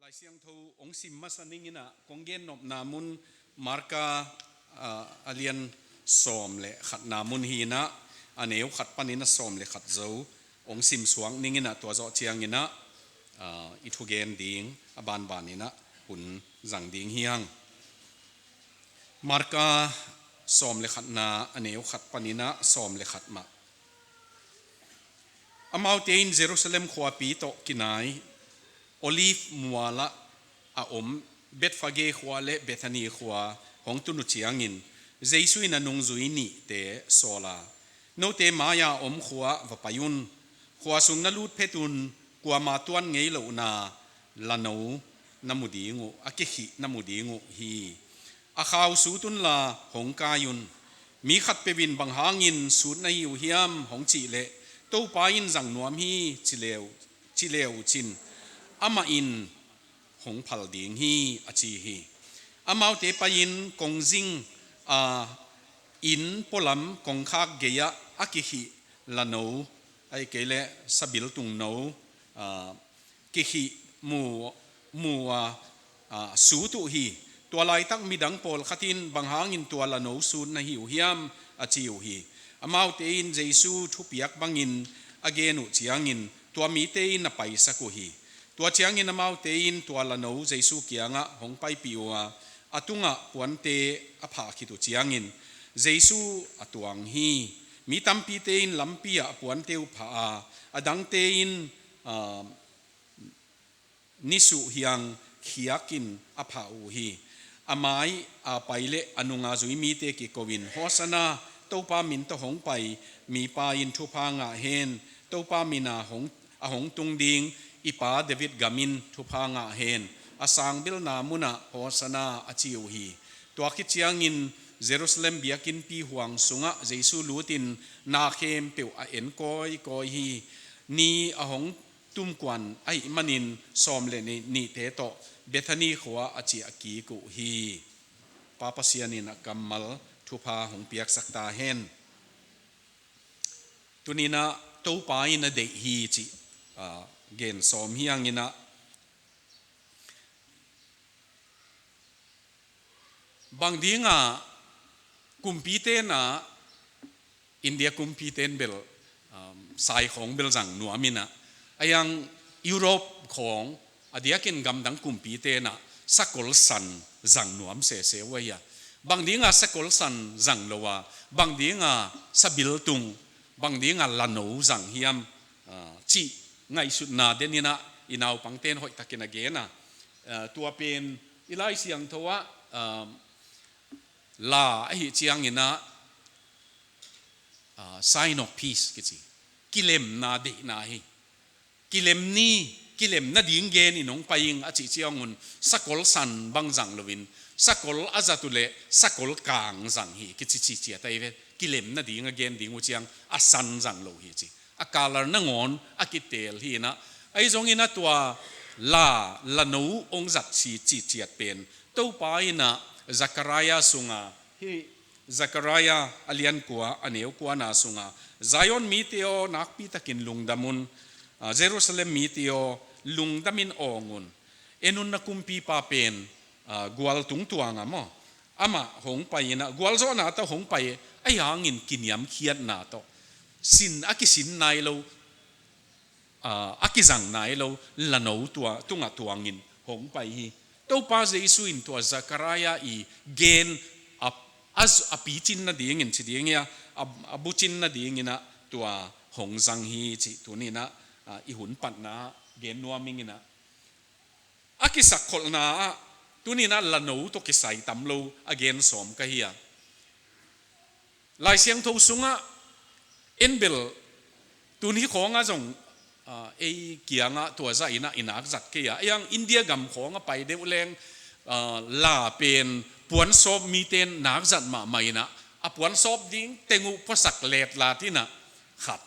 lai siang tho ong sim masaningina kongen nop namun marka alian som le khat namun hina aneu khat panina som le khat zo ong sim suang ningina to zo chiangina ithugen ding aban banina hun zang ding hiang marka som le khat na aneu khat panina som le khat ma amautein Jerusalem khwapi to kinai Olive muala a Betfage khwale Bethany khwa hong tunu chiangin Jesu in anung zuini te sola no te maya khwa vapayun khwa sung na lut phetun kwa ma tuan ngei lo na lano namudingu akihi namudingu hi a khaw su tun la hong kayun mi khat pewin bang hangin su na hiu hiam hong chi le to pain zang nuam hi chileu chin ama in hong phal ding hi achi hi amau te pain kongjing in polam kongkhak geya akihi lano ai kele sabil tung no kihi mu su tu hi tua lai tak midang pol khatin banghangin tua lano sun na hiu hiam achiu hi amau te in Jesu thupiak bangin agenu chiangin tua mi te in na paisa ko hi tua chiangin amau te in tua lano Jesu kianga hong pai piwa atunga puante apha khitu chiangin Jesu atuang hi mi tampi te in lampia puante upha adang te in nisu hiang khiakin apha u hi amai a paile anunga zui mi te ki kovin hosana topa min to hong pai mi pa in thu pa nga hen topa mina hong tung ding ipa David gamin thu pa nga hen asang bil na muna hosana achiu hi to ki chiangin Jerusalem biakin pi huang sunga Jesu lutin na khem pe a en koi hi ni ahong tum kwan ai manin som le ni te to Bethany khwa achi aki ku hi papa sianin kamal thupa hong piak sakta hen tunina to pa in a de hi chi gen som hiangina bangdinga kumpite na India kumpiten bel sai khong bel jang nuamina ayang Europe khong adiakin gamdang kumpite na sakol san jang nuam se waya bangdinga sakol san jang lowa bangdinga sabil tung bangdinga lano jang hiam chi ngai sut na denina inaw pangten hoi takin agena tua pen ilai siang thowa la hi chiang ina sign of peace kichi kilem na de na hi kilem na ding gen inong paying achi chiangun sakol san bang jang lovin sakol azatule sakol kang jang hi kichi chi chi tai ve kilem na ding again ding u chiang asan jang lo hi chi a color na ngon akitel hi na ai zong ina tua la no ong zat chi chi chiat pen to pa ina Zachariah sunga hi Zachariah alian kwa aneu kwa na sunga Zion miteo nakpi takin lungdamun Jerusalem miteo lungdamin ongun enun na kumpi pa pen gwal tungtuanga mo ama hong pai na gwal zo na ta hong pai ai hangin kiniam khiat na to sin akisin nai lo akizang nai lo lano tua tunga tuangin hong pai hi to pa Jesu in tua Zachariah i gen as apichin na ding in chiding ya abuchin na ding ina tua hong zang hi chi tunina ihun pat na gen nuaming ina akisakol na tunina lano to kisai tamlo again som kahia lai siang tho sunga enbel tuni khonga jong kianga tua za ina inak zat ke ya yang India gam khonga pai de uleng la pen puan sop miten nak zat ma maina a puan sop ding tengu pasak let la tina khat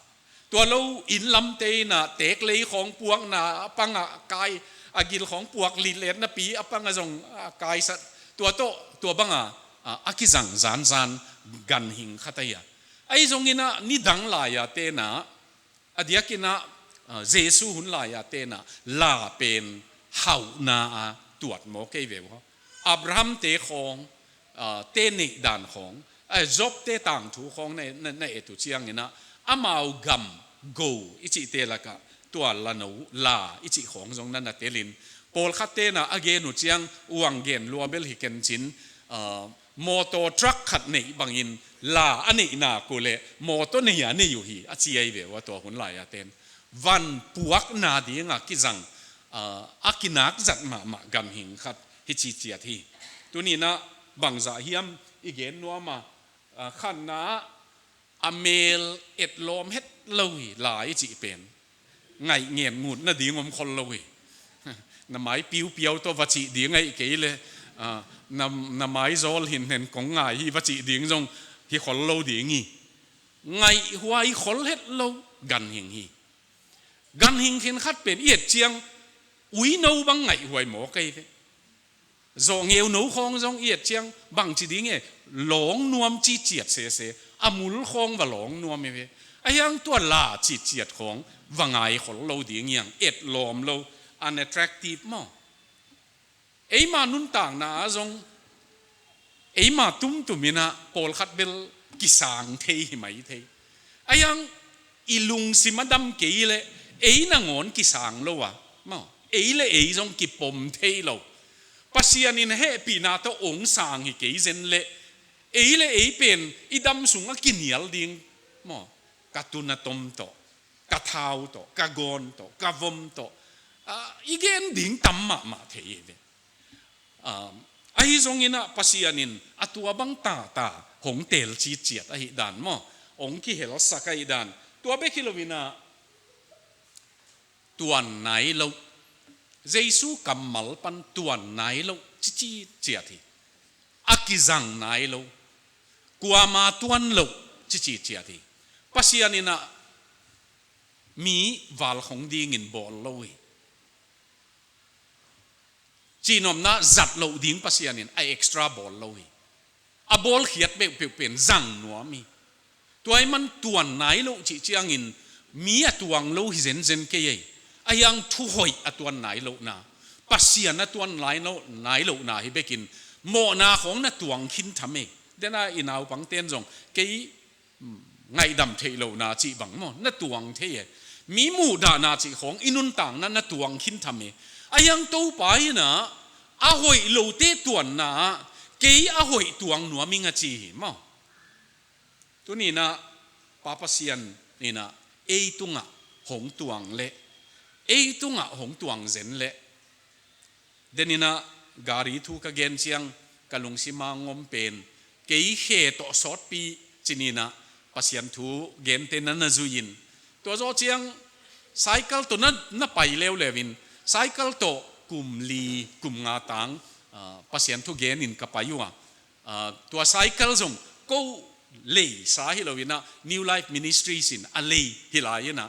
tua lo in lam te na tek lei khong puang na panga kai agil khong puak li let na pi apanga jong kai sat tua banga akizang zan gan hing khataya ai jong ina ni dang la ya te na adiakina Jesu hun la ya te na la pen เฮานาตรวจหมอเกยเววอับราฮัมเตของเตนิด่านของจบเตต่างถูของในเอตุเชียงนี่นะอามาเอากำกูอิจิเตละกะตัวละนูลาอิจิของตรงนั้นนะเตลินโพลคัตเตนะอเกนุเชียงอวงเกนลัวเบลฮิเกนจินมอเตอร์ทรัคขัดนี่บางอินลาอันนี้นากูเลมอเตอร์นี่อันนี้อยู่ฮีอาเจียเวว่าตัวคนหลายเตนวันปวกนาดีงากิจังอากินักจัดมากันหิงขัดฮิจิเจียทีตัวนี้นะบางจ่าเฮียมอีเกนนัวมาขันนะอเมลเอ็ดลมเฮ็ดลุยหลายจีเป็นไงเงียนงูน่ะดีงมคนลุยน้ำไม้ปิวเปียวตัววัจิดีไงเก๋เลยน้ำไม้โซลเห็นของไงที่วัจิดีงที่คนลุยดีงี้ไงหัวไอ้คนเฮ็ดลุยกันหิงฮีกันหิงเห็นคัดเป็นเอียดเจียงอุ้ยนูบังไงหัวหมอเก๋โจเงียวหนูคงจงเอียดเชียงบางจีดีไงหลงนวมจีเจียดเสอามุลคงว่าหลงนวมไม่ไอ้ยังตัวลาจีเจียดของว่าไงคนเราดีเงี้ยเอ็ดลมเราอัน attractive มั้งไอ้มานุนต่างนะจงไอ้มาตุ้มมินะโพลคัดเบลกิสางเทยไหมเทยไอ้ยังอีลุงสิมาดำเกยเลยไอ้นางอนกิสางเราวะมั้งไอ้เลยไอ้จงกิปมเทยเราปัสยานินเฮปีนาโตองสางฮิเกยเซนเลเอเลเอเป็นอีดำสุงกินเหนียวดิ่งมอกาตุนาตมโตกาเท้าโตกากอนโตกาวมโตอีเกนดิ่งตัมมาเทยเวไอ้ทรงนี้นะปัสยานินอตัวบังตาหงเตลจีเจียดไอ้ด่านมอองกิเฮลสักไอ้ด่านตัวเบคิโลวินาตัวไหนเราเจสูกำมัลปันตัวไหนเราจีเจียทีอากิจังไหนเรากัวมาตัวเราจีเจียทีปัสยานินะมีวาลของดีเงินบอลเลยจีนอมนะจัดเราดิ้งปัสยานินไอเอ็กซ์ตร้าบอลเลยอะบอลเขียดเป็นจังนัวมีตัวไอ้มันตัวไหนเราจีเจียงินมีตัวเราเห็นเกยอายังทุหอยตัวไหนโลนาปัสยานะตัวไหนโลนาฮิเบกินโมนาของนะตัวขินทำเองเดน่าอินาวปังเตียนจงเกยไงดำเทโลนาจีบังโมนะตัวเทมีมูดานาจีของอินุนต่างนั้นนะตัวขินทำเองอายังตู้ไปนะอาหอยโลเตตัวนาเกยอาหอยตัวหนัวมิงจีมอตัวนี้นะปาปัสยันนี่นะเอตุงะหงตัวเละไอ้ตุงะหงตวงเซนเละเดนินะการีทุกเกนเชียงกะลุงสิมางอมเป็นเกยเขตสอดปีจินีนะปัสยันทุเกนเตนันนจุยินตัวโจเชียงไซเคิลตัวนั้นไปเร็วเลวินไซเคิลตัวกุมลีกุมงาตังปัสยันทุเกนินกับไปอยู่ตัวไซเคิลจงก็เลยสาฮิโลวินะ New Life Ministries สินอะไรฮิลายนะ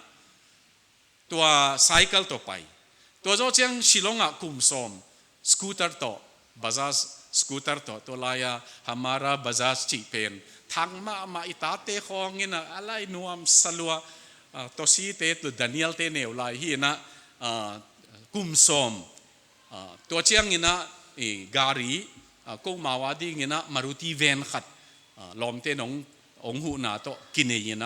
ตัวไซเคิลต่อไปตัวโจเชียงชิลงะคุมสมสกูตเตอร์ต่อบาซาสสกูตเตอร์ต่อตัวลายฮามาราบาซาสจีเป็นทางมาอิตาเตคองเงินอะไรนัวมสลัวตัวซีเตตัวดานิเอลเตเนวลายฮีนะคุมสมตัวเชียงเงินการีก็มาวาดีเงินมารุตีเวนขัดลมเตนองหูนาโตกินเงิน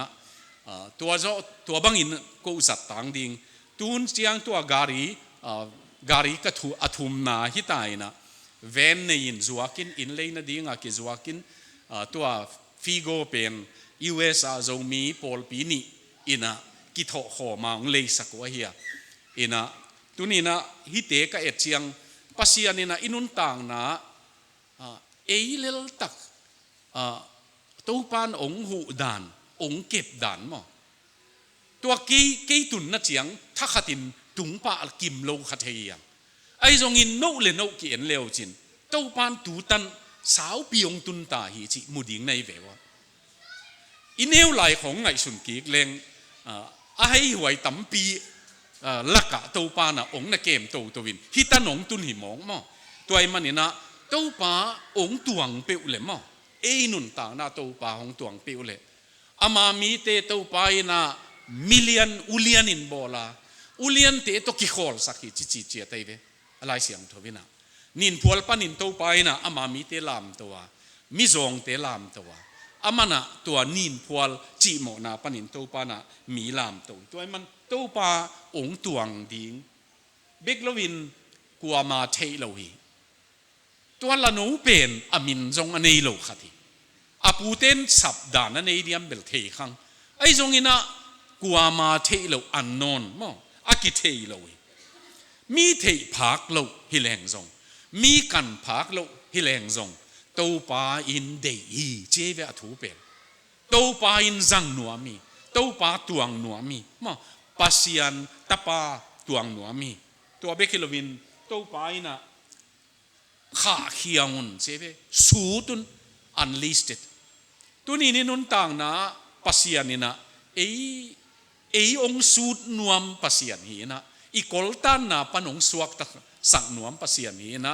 ตัวบังอินก็อุสัตตังดิ่งตูนเสียงตัวการีก็ถูอัฐุมนาฮิตายนะเวนในอินจวกินอินเลยนะดิ่งอากิจวกินตัวฟิโกเป็น US อาจงมีโพลปีนี้อินะกิโตขอมาเลยสักว่าเฮียอินะตัวนี้นะฮิเตก็เอ็ดเชียงปัสยานี่นะอินุนต่างนะเอเลลตักตู้ปานองหูดานองเก็บด่านมั้งตัวกีตุนนัดเสียงถ้าขัดินตุงปะกิมโลขัดเฮียงไอ้ทรงอินโนเลโนเกียนเลวจินตู้ปานตูตันสาวปียงตุนตาฮีจิมุดิงในเววะอินเอวไหลของไงสุนกีกเลงไอ้หวยตั้มปีลักกะตู้ปานะองน่ะเกมตัววินฮิตันองตุนหิมองมั้งตัวไอ้มันนี่นะตู้ปาองตวงเปวเลยมั้งเอ้นุนต่างหน้าตู้ปาองตวงเปวเลยอามามีเตตู้ปานะมิลเลียนอุเลียนอินโบลาอุเลียนเตโตกิโคลสักทีจีเจียไตเว อะไรเสียงทวินะนินพัวปนินโตไปนะอามามีเตลามตัวมิจงเตลามตัวอามานะตัวนินพัวจีโมนะปนินโตปานะมีลามตัวมันโตปาองตวงดิ้งเบกลวินกัวมาเทโลฮีตัวละนูเป็นอามินจงอันนี้โลขัดีอาปูเตนสับดานอันนี้เดียมเบลเทขังไอ้จงอินะกัวมาเทโลอันนอนมั้งอากิเทโลมีเทพักโลฮิเลงจงมีกันพักโลฮิเลงจงโตปาอินเดยีเจเวอถูเป็นโตปาอินจังนัวมีโตปาตวงนัวมีมั้งปัสยันตาปาตวงนัวมีตัวเบคิโลวินโตปาอินะข้าเขียงุนเจเวสูตุน unlisted ตัวนี้นี่นุนต่างนะปัสยันนี่นะองสูตนวมปัสยันฮีนะอีกอลตันนะปนองสวกตะสังนวมปัสยันฮีนะ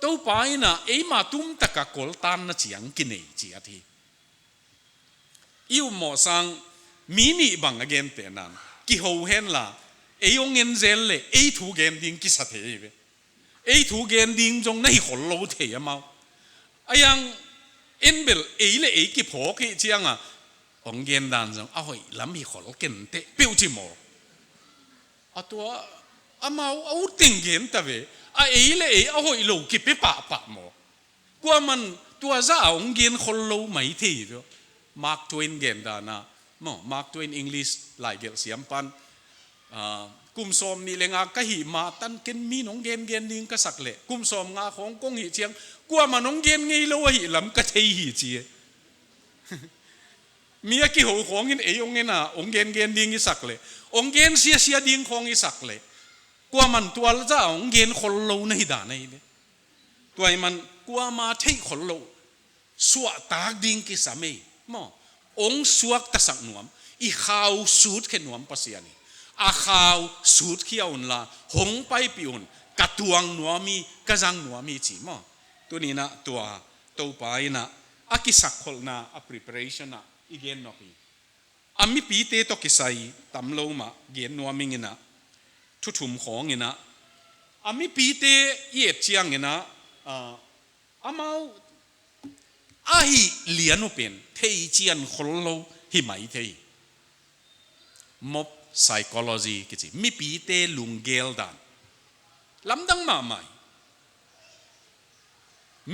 ตัวไปนะมาตุ้มตะกะกอลตันนะเจียงกินเอจีอาทีอิวหมอสังมินิบังอเกนเตนันกิโฮเฮนละองเงินเซลเลยถูเกนดิ้งกิสัตเทเวถูเกนดิ้งจงในขลโลเทียมายังเบลเลยกิพอกเจียงอ่ะองเงินดันจงเอาไว้ล้ำมีขลเกนเตเปียวจิโมตัวมาเอาติงเกนตะเวเลยเอาไว้โลกิเปปะโมกว่ามันตัวจะองเงินขลโลไม่ทีเดียวมาร์คทวินเกนดานะมาร์คทวินอังกฤษหลายเกลเสียมปันกุมสมนี่เลงากะหิมาตันเกนมีน้องเกนดิ้งกะสักเละกุมสมงาของกงหิเจียงกว่ามาน้องเกนไงโลหิลำกะเทหิเจียมีอะกิโหของกินองเงินน่ะองเกนดิ้งกิสักเละองเกนเสียดิ้งของกิสักเละกว่ามันตัวละจ้าองเกนคนโลในด่านในตัวมันกว่ามาเทคนโลสวตากดิ้งกิสามีองสวกตะสักหนวมอีข้าวสูดแค่หนวมปัสยานีอาข้าวสูดเขี้ยวอุ่นละหงไปปิอุ่นกระตวงหนวมีกระจังหนวมีจีมั้งตัวนี้นะตัวไปนะอากิสักคนนะอา preparation นะอีเกนนอกีอามีปีเตตกิใส่ตำโลมาเกนหนวมิงนะทุ่มของนะอามีปีเตเยียดเชียงนะอามาเลียนุเป็นเทียเจียนคนโลหิไม่เทีมบ psychology กิจมีปีเตลุงเกลดันลำดังมาใหม่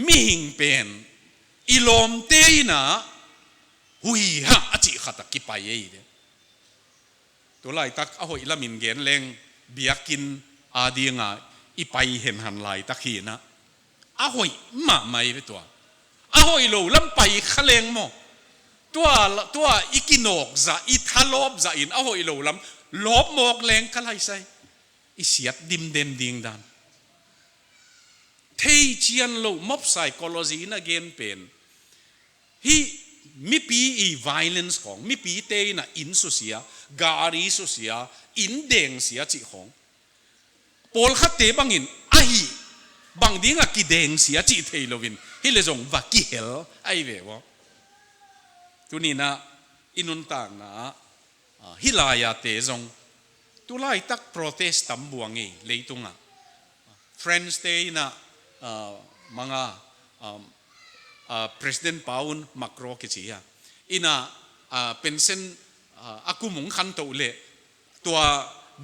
มีหิงเป็นอีลมเตยนะหุยฮะจิขัดกิไปเยตัวไล่ตักเอาอีละมินเกนเลงเบียกินอาดีงาอีไปเห็นหันไล่ตักขีนะเอาหอยมาใหม่ไปตัวเอาหอยโลลำไปขะเลงโมตัวอีกินอกจะอีทะลบจะอินเอาหอยโลลำลบหมอกแรงขะไรใส่อีเสียดดิมเด่นดิ่งดันเทียเจียนโลมบไซโคโลจีนะเกนเป็นฮีมีปีอี violence ของมีปีเตยนะอินสุเสียการีสุเสียอินเด้งเสียจิของปอลขัดเตบังอินบางดิ้งกิเด้งเสียจิเทโลวินฮิเลจงวักกิเฮลไอเววะตัวนี้นะอินุนต่างนะฮิลายาเตจงตัวไล่ตักโปรเตสตัมบวงเอเลยตุงอ่ะ Friends Day นะมังPresident Paun Macron กิจิฮะอินะเป็นเส้นอากุมุงขันตัวเละตัว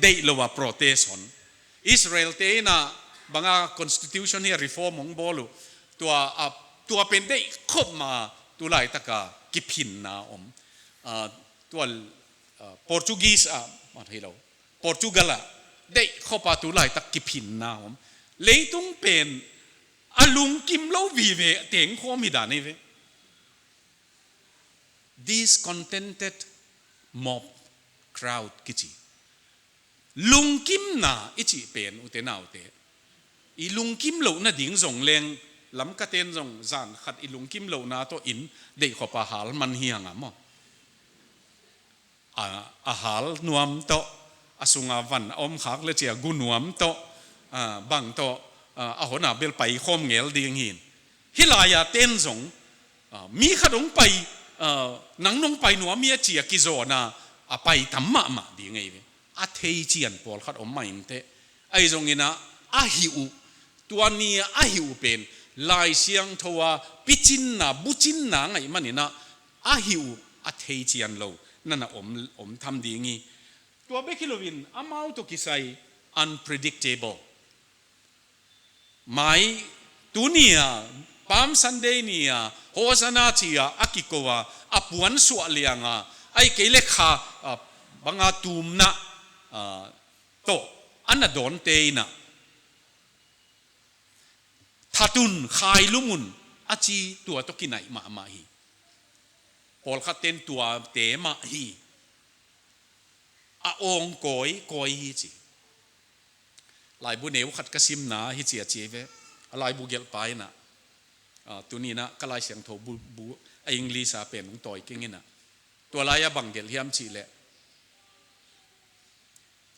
เดย์ลว่าโปรเตสต์อิสราเอลเตนะบาง constitution เนี่ย reform ของบอลูตัวเป็นได้ครบมาตัวไล่ตะกากิพินนะตัวโปรตุเกสมาให้เราโปรตุเกสได้ครบมาตัวไล่ตะกิพินนะเลยต้องเป็นอาลุงกิมเล่าวีเวเตียงข้อมีด่านนี่เว discontented mob crowd กิจิลุงกิมน่ะอิจิเป็นอุเทนาอุเทอีลุงกิมเหล่าน่ะดิ่งส่งแรงล้ำกระเตนส่งจานขัดอีลุงกิมเหล่าน่ะตัวอินเด็กขบอาหารมันเฮียงอ่ะมั้งอาหารนวมโตอสุงาวันอมขากเลยเจียกุนวมโตบังโตอาหัวหน้าเบลไปคอมเงลดีงหินฮิลายาเต้นสงมีขนมไปนังนงไปหนัวเมียเจียกิโซนาไปทำมาดีไงเว้อาเทเจียนปอลขัดอมไม่เตไอตรงนี้นะหิว ตัวนี้อาหิวเป็นลายเสียงทัวปิจินนะบุจินนะไงมันนี่นะอาหิวอาเทจิอันโลนั่นนะอมทำดีงี้ตัวเบคิโลวินอามาอุตกิไซ unpredictable หมายตัวนี้ปามซันเดย์นี่โฮสนาจีอากิโกวาอปวนสวเลียงไอเกเล็กขาบังอาตูมนะโตอันน่ะโดนเตยนะทัตุนขายลุมุนอาจีตัวตกินไหนมาฮีพอลขัดเต้นตัวเตมาฮีอาองกอยฮีจีลายบุเนวขัดกระซิมนาฮิจีอาจีเวลายบุเกลไปนะตัวนี้นะก็ลายเสียงโทบูไออังกฤษเป็นของต่อยกิ้งนะตัวลายบังเกลเฮียมจีเละ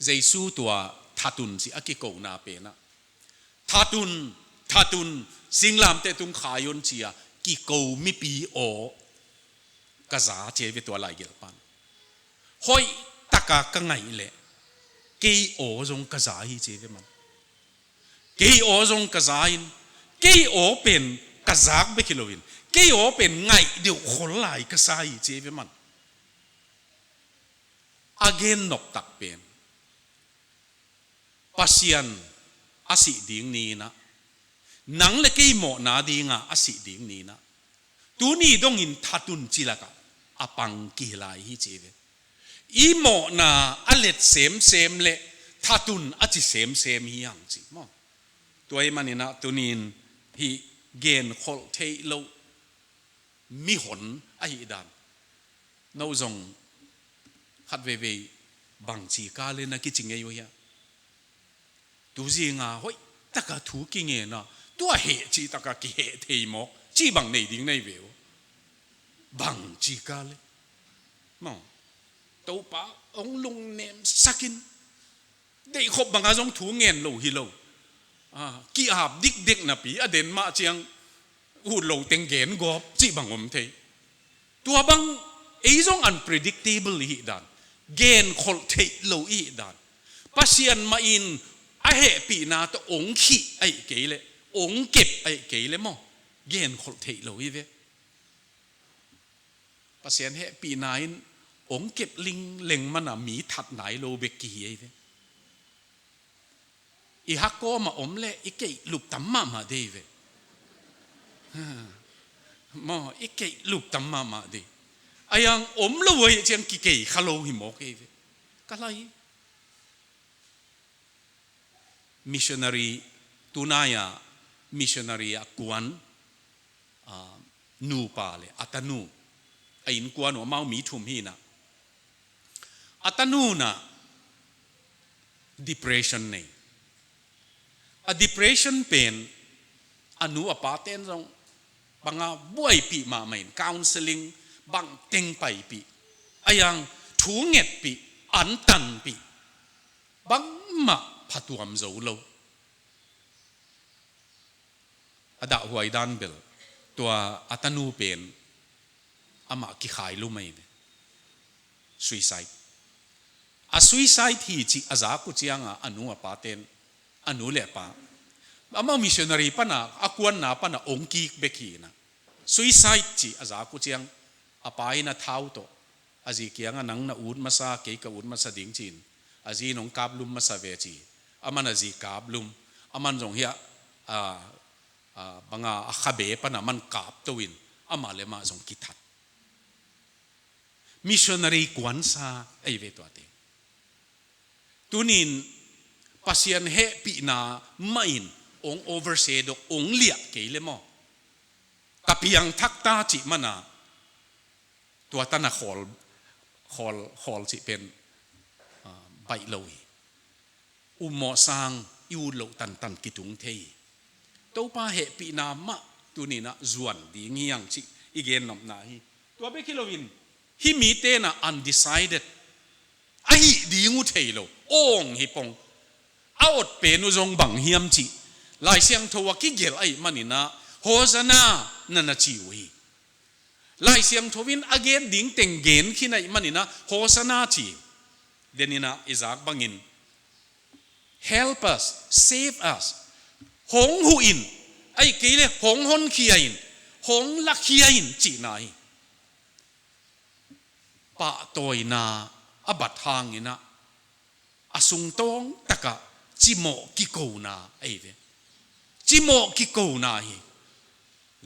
เจสูตัวทัตุนสิอากิโกนาเป็นนะทัตุนสิงลามเตตุงขายนจีกิโกมิปีโอกะซาเจวิตัวลายเกลปันห้อยตะกะกังไงเละกีโอจงกะซาฮีเจวิมันกีโอจงกะซาอินกีโอเป็นกะซากเบคิโลวินกีโอเป็นไงเดี๋ยวคนหลายกะซาฮีเจวิมันอาเกนนกตักเป็นปัสยันอาศิดิ่งนี้นะนังเล็กหมอนาดิ่งอาศิดิ่งนี้นะตัวนี้ต้องอินทัตุนจิลากะอาปังกีฬาฮิเจเวอีหมอนาอเล็ดเซมเละทัตุนอาจิเซมฮิยังจิมอตัวไอ้มันนี่นะตัวนี้ฮีเกนโคลเทโลมีหนไอ้ดันน้าจงขัดเวบังจีกาเลนะกิจิงเงยอยู่เฮียดูสิงาเฮ้ยตะกะถูกิงเงนะตัวเหจีตะกะกิเหเทมอกจีบังในดิ่งในเววบังจีกาเลมองตัวป้าองลุงเนมสักินได้ขบบังอาจงถูเงินโลฮิโลกี่อาบดิกเด็กนะปีอเดนมาเจียงอูโลเต็งเกนกอบจีบังอมเทตัวบังไอ้จง unpredictable ฮีดันเกนคอลเทโลฮีดันปัสยันมาอินไอเหปีนาตัวองขี้ไอเกลเลองเก็บไอเกลเลมั้งเกนคอลเทโลฮีเวปัสยันเหปีนาอินองเก็บลิงเล็งมันมีถัดไหนโลเบกีไอเวอีฮักโกมาอมเล่อีเกยลูกตั้มมาเดเวมออีเกยลูกตั้มมาเดอายังอมละเวยเจียงกิเกยขลุ่ยหมอกเอเวก็ไรมิชชันนารีตุนายามิชชันนารีกวนนูปาเลอัตนูไอ้อินกวนหัวเมามีทุ่มฮีนะอัตนูนะ depression เนี่ยa depression pain anu apaten rong banga buai pi ma main counseling bang teng pai pi ayang thunget pi an tan pi bang ma phatuam zo lo ada huai dan bel tua atanu pen ama ki khai lu mai suicide a suicide hi chi aza ku chianga anu apaten anu le pa ama missionary pa na akuan na pa na ongki beki na suicide chi aza ku chiang apai na thau to aji kianga nang na un masa ke ka un masa ding chin aji nong kablum masa ve chi aman aji kablum aman jong hia banga akhabe pa na man kap to win ama le ma jong kithat missionary kwan sa ai ve to ate tunin pasien he pi na main ong overshadow ong lia keile mo kapiang thakta chi mana tua tana khol chi pen bai loi mo sang yu lo tan kitung thei to pa he pi na ma tu ni na zuan di ngiang chi igen nom na hi tua be kilowin hi mi te na undecided ai di ngu thei lo ong hi pong out penu zong bang hiam chi lai siang thowa ki gel ai manina hosana nana chi wi lai siang thowin again ding teng gen khinai manina hosana chi denina izak bangin help us save us หงหูอินไอ้กี่เลยหงหนขี้อินหงลักขี้อินจีนายปะตัวนาอบัดทางอินะอสุงตงตะกะจิโมกิโกนาไอ้เวจิโมกิโกนาฮี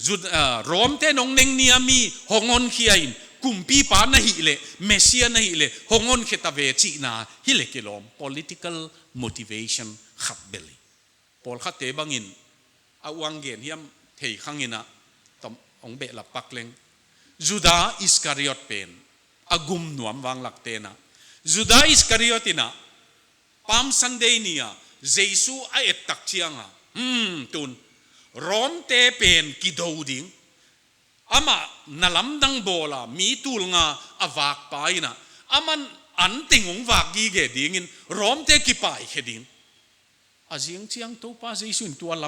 จุดรอมเตนงเนงเนียมีหงอนขี้อินกุมปีปานะฮิเลเมสเซียนะฮิเลหงอนเขตเวจีนาฮิเลกิลอม political motivation ขับเบลีปอลขัดเตบังอินอาวังเกนเฮียมเทขังอินะตอมองเบลับปักเลงจูดาอิสคาริอตเป็นอากุมนวมวางหลักเตนะจูดาอิสคาริอตินะปามซันเดย์เนียเจซูไอเอตักเชียงอ่ะตุนรอมเตเป็นกิโดดิงอามานาลัมดังโบลามีตูลงาอวากไปนะอามันอันติงงวากกีเกดิงินรอมเตกิไปเฮดิงอาเจียงเชียงตัวป้าเจสุนตัวล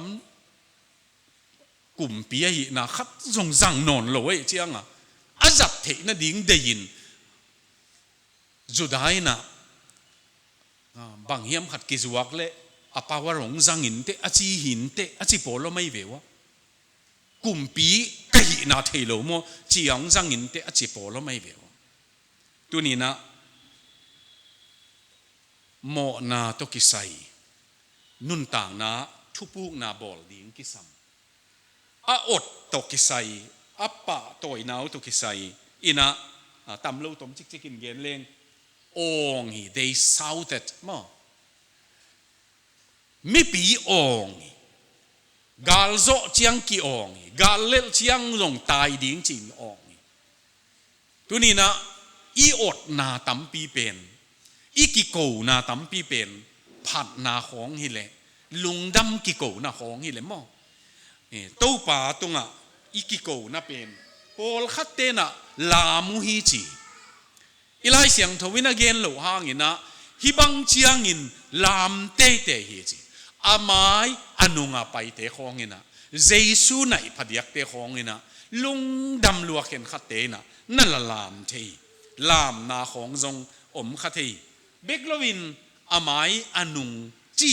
ำกลุ่มปียนะขัดจงจังนอนเลยเชียงอ่ะอาจับเทนะดิงได้ยินจุดได้นะบางเฮียมขัดกิจวักเละอาปาวรงจังหินเตอจีหินเตอจีโปโลไม่เววะกลุ่มปีกะหินาเทโลโมจียงจังหินเตอจีโปโลไม่เววะตัวนี้นะโมนาตกิไซนุนต่างนะทุปูกนาบอลดิงกิซัมอาอดตกิไซอาปะตอยนาวตกิไซอินะตำลูตมจิกจิกินเกนเลงองฮี they shouted มั้งไม่ปีองกาลโซเชียงกีองกาลเลเชียงลงตายดิ้งจิงองตัวนี้นะอีอดนาตั้มปีเป็นอีกิโกนาตั้มปีเป็นผัดนาของฮิเลลุงดำกิโกนาของฮิเลมั้งตู้ป่าตรงอ่ะอีกิโกนาเป็นโพลคัตเตนะลามุฮิจีอีไลเสียงทวินาเกนโลหางินะฮิบังเชียงอินลามเตเตฮิจีอาไม้อนุงาไปเตของอินะเจสูไหนพัดยักเตของอินะลุงดำลัวเข็นขัดเตนะนั่นละลามเทลามนาของจงอมขัดเทเบกลวินอาไม้อนุงจี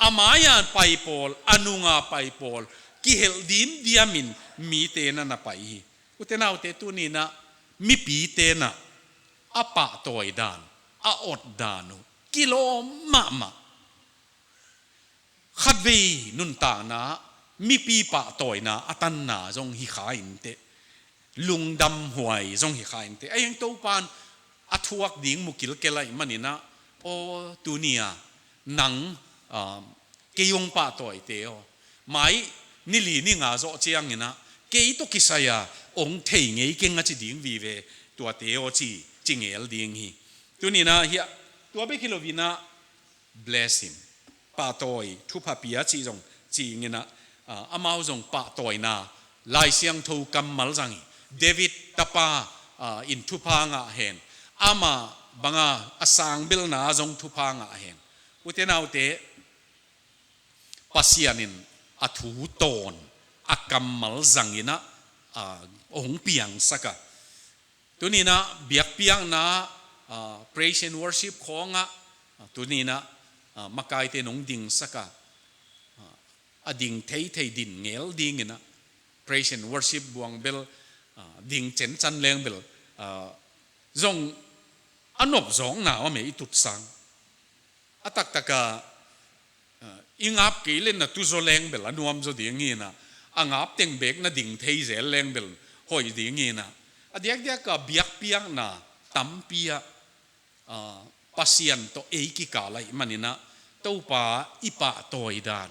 อาไม้อันไปโปลอนุงาไปโปลกิเฮลดิมเดียมินมีเตนะนะไปอุเทนาอุเตตุนีนะมีปีเตนะอาปะตอยดานอาอดดานุกิโลมาขัดเวนุนตานะมีปีปะตอยนะอตันนาจงฮิขาอินเตลุงดำหวยจงฮิขาอินเตไอ้ยังตัวปานอทวกดิ่งมุกิลเกลัยมันนี่นะโอ้ตัวเนี่ยหนังเกยงปะตอยเตอหมายนิลีนี่งาโจเจียงนี่นะเกยตุกิสยาองเทงเงยเก่งอาจิดิ่งวีเวตัวเตอจีจิงเอลดิ่งฮีตัวนี้นะเฮียตัวเบกิโลวินะ bless him ปะตอยทุพปียจีจงจีงี้นะอามาจงปะตอยนาลายเสียงทูกัมมัลจังเดวิดตาปาอินทุพางะเห็นอามาบังอาสังเบลนาจงทุพางะเห็นอุเทนาอุเตปัสยานินอทูตอนอากัมมัลจังงี้นะองเปียงสักตัวนี้นะเบียกเปียงนะpraise and worship ของตัวนี้นะมาไกลเตนงดิ่งสักอดิ่งเทยดิ่งเงลดิ่งนะ praise and worship บวงเบลดิ่งเจนจันแรงเบลจงอนบจงหนาวไม่ตุดสังอตักตะกะอิงับกี่เล่นนะตุโซแรงเบลนวมโซดิ่งงี้นะอังับเต็งเบกนะดิ่งเทยเจแรงเบลหอยดิ่งงี้นะอเดียกเดียกเบียกเปียงนะตั้มเปียปัสยันตัวเอกิกาไลมันนี่นะตัวป้าอีป้าตอยดาน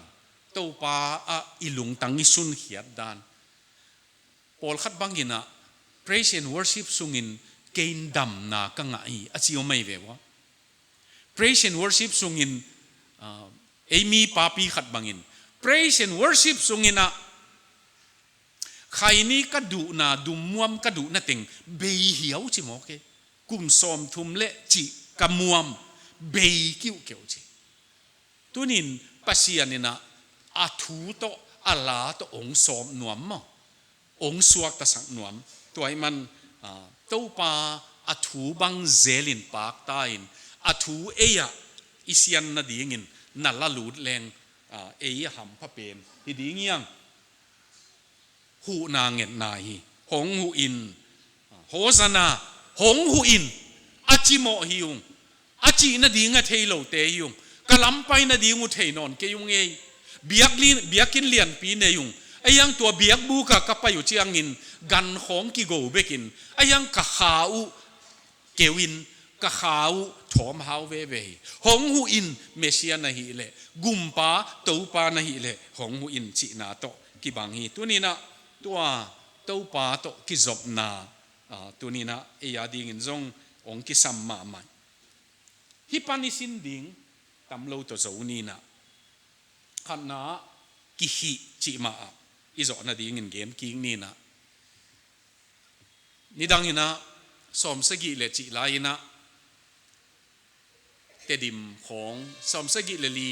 ตัวป้าอีลุงตังอิสุนเขียดดานพอลขัดบังกินะ praise and worship สุงินเกณฑ์ดำนากังไงอาชิโอไม่เววะ praise and worship สุงินเอมีป้าปีขัดบังกิน praise and worship สุงินะใครนี้กระดูนาดุมมวมกระดูนาเต็งเบยเหี่ยวจิโมเกกุมซอมทุมเละจิกระมวมเบยกิ้วเกี่ยวจิตัวนี้ปัสยานินะอาทูโตอาลาโตองซอมหนวมมั้งองสวกตะสังหนวมตัวไอ้มันตัวปาอาทูบังเซลินปากตายอาทูเอียอิสยันนาดีงินนั่นละหลุดแรง เอียหำพระเป็นฮิดีเงียงหูนางเงินนายหงหูอินโฮสนาหงหูอินอาจิโมฮิยุงอาจินาดีงะเทโลเตยุงกะลำไปนาดีงูเทนอนเกยุงเอเบียกกินเลียนปีเนยุงไอยังตัวเบียกบูกะกับไปอยู่เจียงอินกันของกิโกเบกินไอยังกะขาวเกวินกะขาวถอมฮาวเวเวหงหูอินเมเซียนะฮิเลกุมปาตูปานะฮิเลหงหูอินจินาโตกิบังฮีตัวนี้นะตัวตูปาโตกิจบนาตัวนี้นะเอียดิงินจงองกิสัมมามันฮิปานิสินดิงตำโลตัวเจ้านี้นะขันนะกิฮิจิมาอิจนะดิงินเกมกิงนี่นะนี่ดังนี้นะสมสกิเลจิลายนะเตดิมของสมสกิเลลี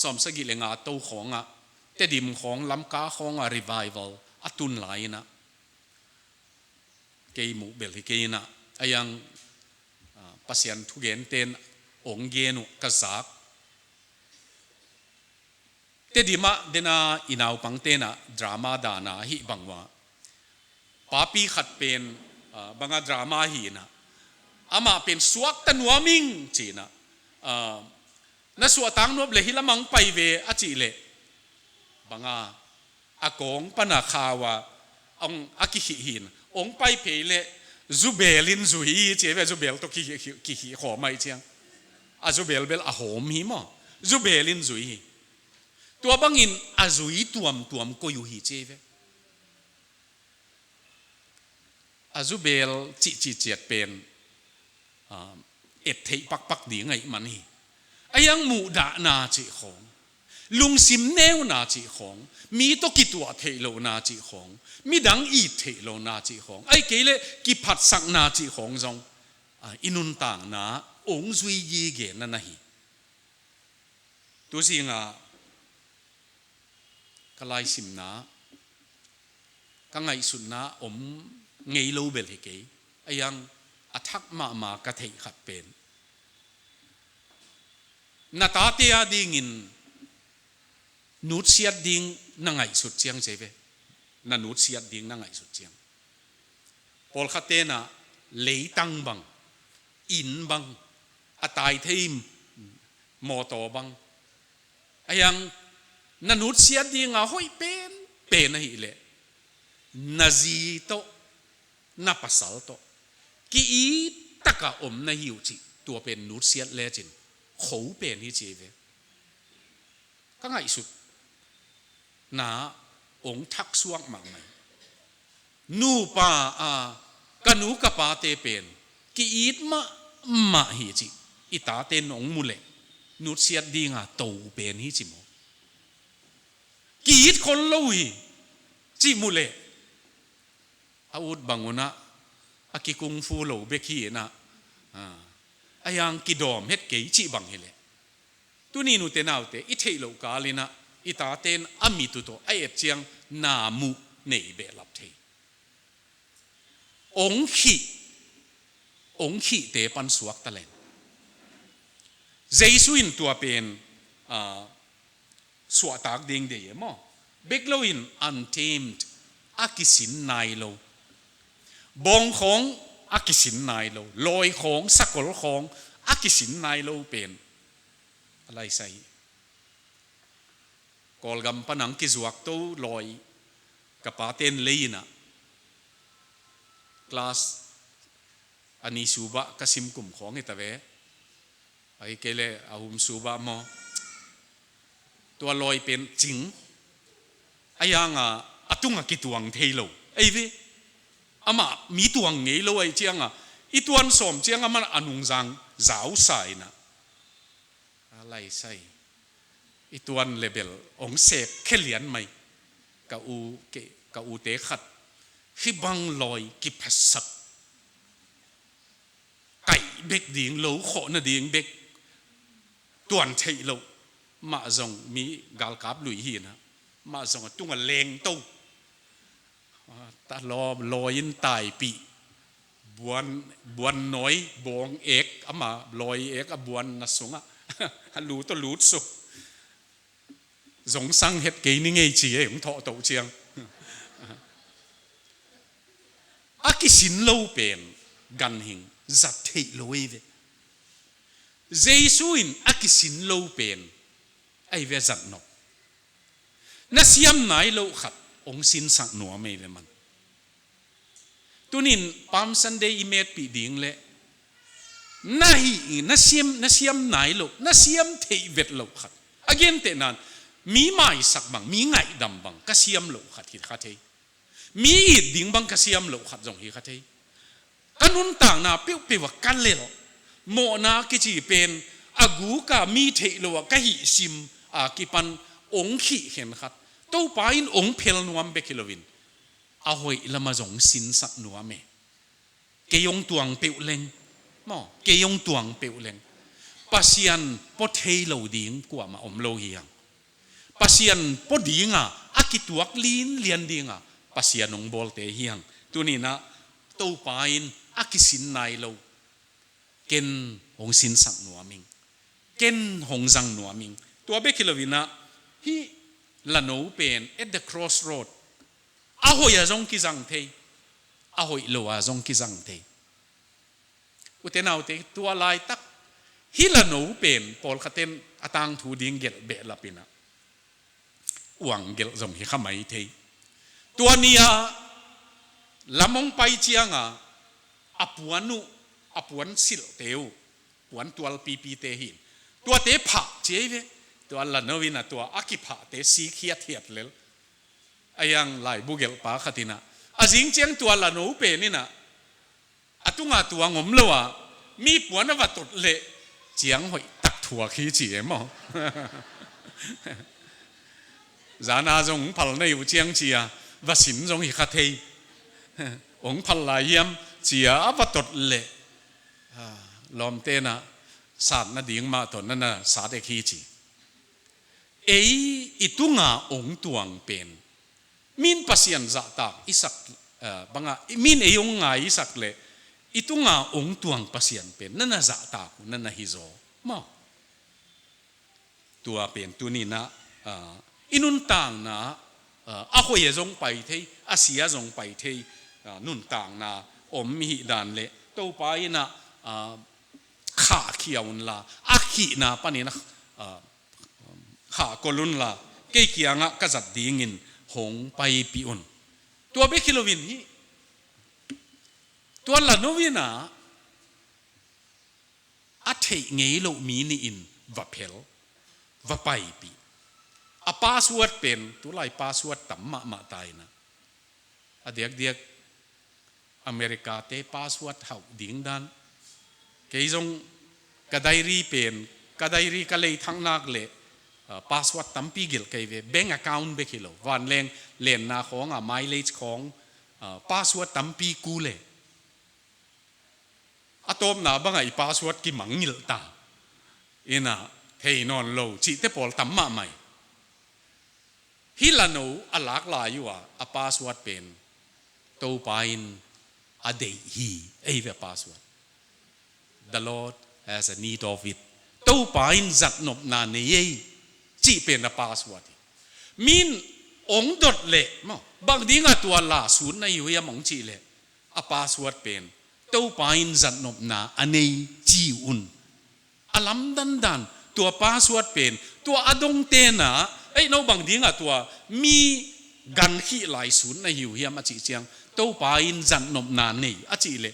สมสกิเลงาโตของเตดิมของลำกาของrevival อตุนหลายนะเกยมูเบลที่เกยนะไอยังปัสยันทุเกนเตนองเกนุกษักเตดิมะเดนาอินาวปังเตนะดราม่าดานาฮิบังวะปาปีขัดเป็นบางดราม่าฮีนะอามาเป็นสวกตันวามิงจีนะนัสวตังนวบเลหิละมังไปเวอจิเลบางอากงปนาคาวะองอากิหิหินองไปเพเลจูเบลินจูฮีเจเวจูเบลตกิหิขอไม่เชียงอาจูเบลเบลอาโหมหิมอจูเบลินจูฮีตัวบางอินอาจูฮีตัวมก็อยู่ฮีเจเวอาจูเบลจิเจียดเป็นเอ็ดเทปักดีไงมันนี่ไอ้ยังมูดานาจิของลุงซิมเนวนาจิของมีตกิตัวเทโลนาจิของมีดังอีเทโลนาจิของไอ้เกเลกิพัดสักนาจิของจงอินุนต่างนาองซุยยีเกนนั่นนี่ตัวสิ่งกลายสิมนากังไงสุดนาเงยโลเบลเกยไอ้ยังอัทักมากระเทยขัดเป็นนาตาเตียดิงินนูดเสียดดิงนั่งไงสุดเจียงเจเวนานูดเสียดดิงนั่งไงสุดเจียงพอลขัดเตนะเลยตังบังอินบังอัตายเทีมมอตอบังไอ้ยังนานูดเสียดดิงห้อยเป็นอะไรเลยนาจีโตนาปัสสาวโตกีตะกะในหิวจิตัวเป็นนูดเสียดเลจินเขาเป็นที่เจเวก็ไงสุดนาองทักสวงมังไงนูปากันูกะปาเตเป็นกีดมาหิจิอิตาเตนองมุเลนูดเสียดดีงาโตเป็นที่จิโมกีดคนลุยจิมุเลอาวุธบังวนะอากิกุงฟูโลเบคีนะอายังกิดอมเฮ็ดเกยจิบังเฮเลตุนีนุเตนาวเตอิเทโลกาลินะอิตาเตนอามิตุโตไอเอเจียงนามุเนเบลับเทองขีเตปันสวกตะเลนเจสุอินตัวเป็นสวตากดิงเดียมอเบกโลอินอันเทมด์อากิสินนายโลบองของอากิสินนายโลลอยของสักกลของอากิสินนายโลเป็นอะไรใส่กอลกัมปนังกิจวักโตลอยกับปาเตนเลยนะคลาสอันนี้สูบะกสิมกุมของไอ้ตะเวไอ้เกเลอาหุมสูบะมอตัวลอยเป็นจริงไอ้ยังอตุงกิตวงเทโลไอ้เวอามามีตัวเงยโลไอ้เจียงอีตัวสมเจียงมันอนุงจังสาวใส่นะอะไรใส่อีตัวเลเบลองเสพแค่เหรียญไหมกะอูเตขัดฮิบังลอยกิพัสสักไก่เบกดิ่งโลขอนะดิ่งเบกตัวเทโลมาจงมีกาลกับลุยหีนะมาจงตุ้งเลงโตตาลอยินตายปีบวนน้อยบองเอกอามาลอยเอกบวนนัสงะฮัลโหลตัวลูดสุ giống sang hết cái ní ngay chỉ cũng thọ tổ chiang cái xin lâu bền gan hình giặt thị lối về Giêsu cái xin lâu bền ai về giặt nó na siam nai lâu khát ông xin sang nua mày về mình tunin Palm Sunday imet pi ding le nahi na siam nai lâu na siam thị vệt lâu khát again te nan mi mai sak bang mi ngai dam bang ka siam lâu khát hi khát mi it ding bang ka siam lâu khát jong hi khát kanun tang na piu piu kan le mo na ki chi pen agu ka mi the lo ka hi sim a ki pan ong khi hen khat to pa in ong phel nuam be kilovin a hoi lama jong sin sak nuam me ke yong tuang peu leng mo ke yong tuang peu leng pasian po thei lo ding kwa ma om lo hiang pasian po dinga akituak lin lian dinga pasian ong bol te hiang tunina to pa in akisin nai lo ken hong sin sak nuaming ken hong zang nuaming tua be kilovina hi lano pen at the crossroad ahoy a zong ki zang thei ahoy lo a zong ki zang thei utenau te tua lai tak hi lano pen pol khaten atang thu ding gel be lapina uang gel zong hi khamai thei tua nia lamong pai chianga apuan sil teu puan tual pp te hin tua te pha cheve tua la novina tua akipha te si khiat hiat lel ayang lai bugel pa khatina azing cheng tua la no pe ni na atunga tua ngom lowa mi puan wa tot le chiang hoi tak thua khi chi emo zana jong phal nei u chiang chia wa sim jong hi khathei ong phal la yam chia wa tot le lom te na sat na ding ma ton na sa de khi chi ei itunga ong tuang pen min pasian za tak isak banga min eyong ngai isak le itunga ong tuang pasian pen nana za ta nana hizo ma tua pen tunina inun tang na a hoi zong pai thei asia zong pai thei nun tang na om hi dan le to pa ina kha khiaun la a khi na panina kha kolun la ke kianga ka zat dingin hong pai pi un tua be kilovin hi tua la novina a thei ngei lo mi ni in va phel va pai pi a password pen tu lai password tamma ma tai na a diak America te password hau ding dan ke jong kadairi pen kadairi ka lei thang nak le password tampi gil kai ve bank account be kilo van leng len na khong a mileage khong password tampi ku le atom na bangai password ki mangil ta ina thei non lo chi te pol tamma mai hilano alak la yuwa a password pen to pain a day hi ave password the Lord has a need of it to pain zat nop na ne ye chi pen a password min ong dot le mo bang dinga tua la sun na yu ya mong chi le a password pen to pain zat nop na anei chi un alam dan tua password pen tua adong te na ai no bang dinga tua mi gan khi lai sun na yu ya ma chi chiang to pain zat nop na nei a chi le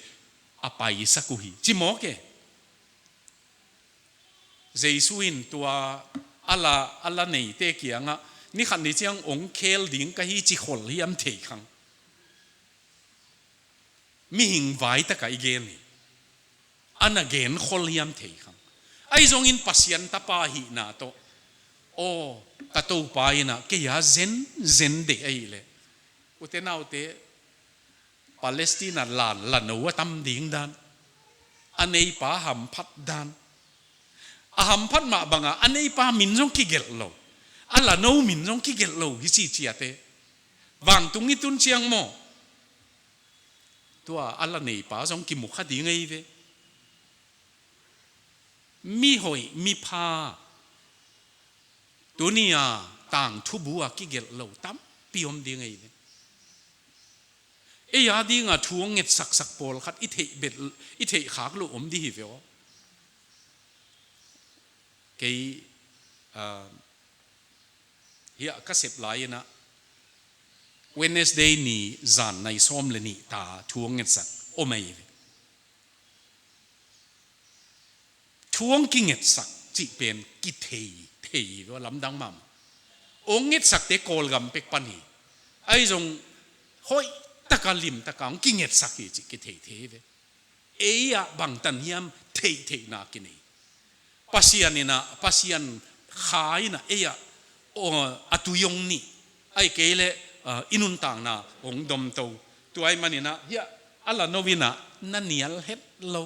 a pai sakuhi chi mo ke Jesuin tua ala nei te kianga ni khan ni chiang ong khel ding ka hi chi khol hiam thei khang mi hing vai ta ka igen ni an again khol hiam thei khang ai zong in pasian ta pa hi na to o ka to pa ina ke ya zen de ai le utenau te Palestina la no tam ding dan anei pa ham phat dan aham phat ma banga anei pa min jong ki gel lo ala no min jong ki gel lo hi chi chi ate wang tung i tun chiang mo tua ala nei pa jong ki mu kha di ngai ve mi hoi mi pha tunia ต่างทุบัวกิเกลเหล่าตั้มปีอมดีไงเนี่ยยาดีงาทวงเง็ดสักปอลขัดอิเทเบ็ดอิเทขากลูอมดีหิวเกยเฮียก็เสพหลายนะ Wednesday นี่จานในซ้อมเลยนี่ตาทวงเงินสักโอไม่เลยทวงกิเงินสักจีเป็นกิเทว่าลำดังมั่มองเงินสักเตะโกลกำเป็กปันหีไอ้จงห้อยตะการลิมตะการกิเงินสักจีกิเทเลยยบางตันยามเทนากินปัสยานี่นะปัสยานขายนะอตุยงนี่ไอ้เกลอินุนต่างนะองดมตัวไอ้มันนี่นะอัลลาโนวินะนั่นเนียลเฮ็ดเรา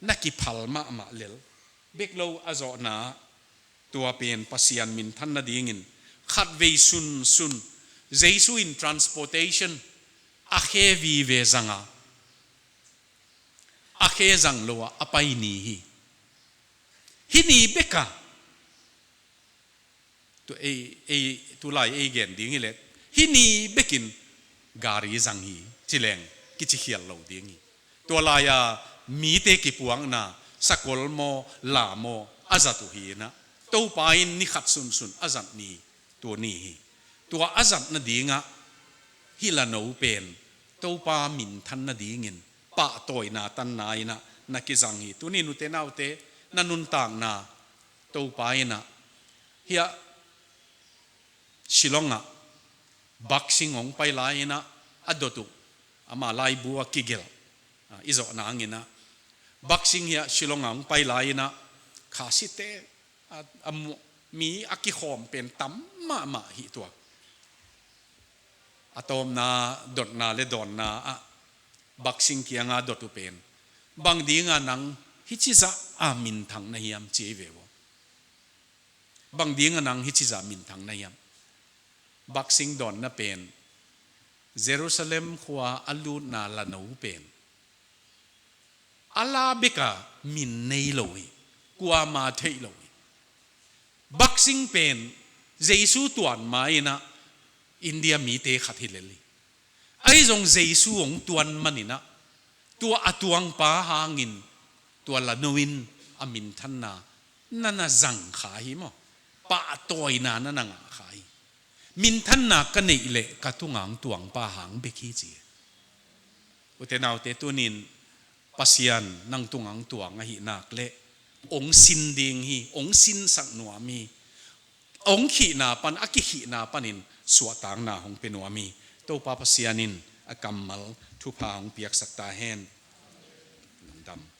นักกิพัลมาเลลเบกเราอาจนะตัวเป็นปัสยานมินท่านนาดีงินขัดเวซุนเจสุอิน transportation อาเควีเวจังอาเคจังโลอไปนี่ฮินี่เบกะตัวไล่เกนดิ้งเลยฮินี่เบกินการีจังฮีจิเลงกิจเขียนเราดิ้งตัวไล่มีเตกิปวงนะสกอลโมลาโมอาจัตุฮีนะตัวไปนี่ขัดซุนอาจัตนี่ตัวนี้ตัวอาจัตนาดิ้งฮิลาโนเป็นตัวปามินทันนาดิ้งินปะตัวนาตันนายนะนักกิจังฮีตัวนี้นุเตนาอุเตนันุนต่างนะตัวไปนะเฮียชิลองบักซิงของไปไลนะอดตุอามาไลบัวกิเกลอิจฉาหนังนะบักซิงเฮียชิลองของไปไลนะข้าสิเตมีอักขิขอมเป็นตั้มมาหิตัวอะตอมนาดดนาเลดอนนาบักซิงเกียงดตุเป็นบางดีงานังฮิจิซาอามินทางนายามเจเววบางดีงานังฮิจิซามินทางนายามบักซิงดอนน่ะเป็นเยรูซาเล็มขวาอัลลูนาลานูเป็นอัลลาเบกามินเนยลอยกว่ามาเทยลอยบักซิงเป็นเยซูตวนมาอินะอินเดียมีเตขัดฮิเลลีไอ้จงเยซูองตวนมันอินะตัวอตวงป้าหางินตัวละนวินอามินทันนานั่นจังขายมั้งป้าตัวอินานั่นขายมินทันนากันนี่เละกะตุงังตวงป้าหางเบกีจีอุเทนาวเตตุนินปัสยันนังตุงังตวงหินักเละองสินดิงฮีองสินสักหนัวมีองขีนาปันอักขีนาปันินสวตางนาหงเป็นหนัวมีตัวป้าปัสยันินอากำมัลทุพาหงเปียกสักตาแหนดำ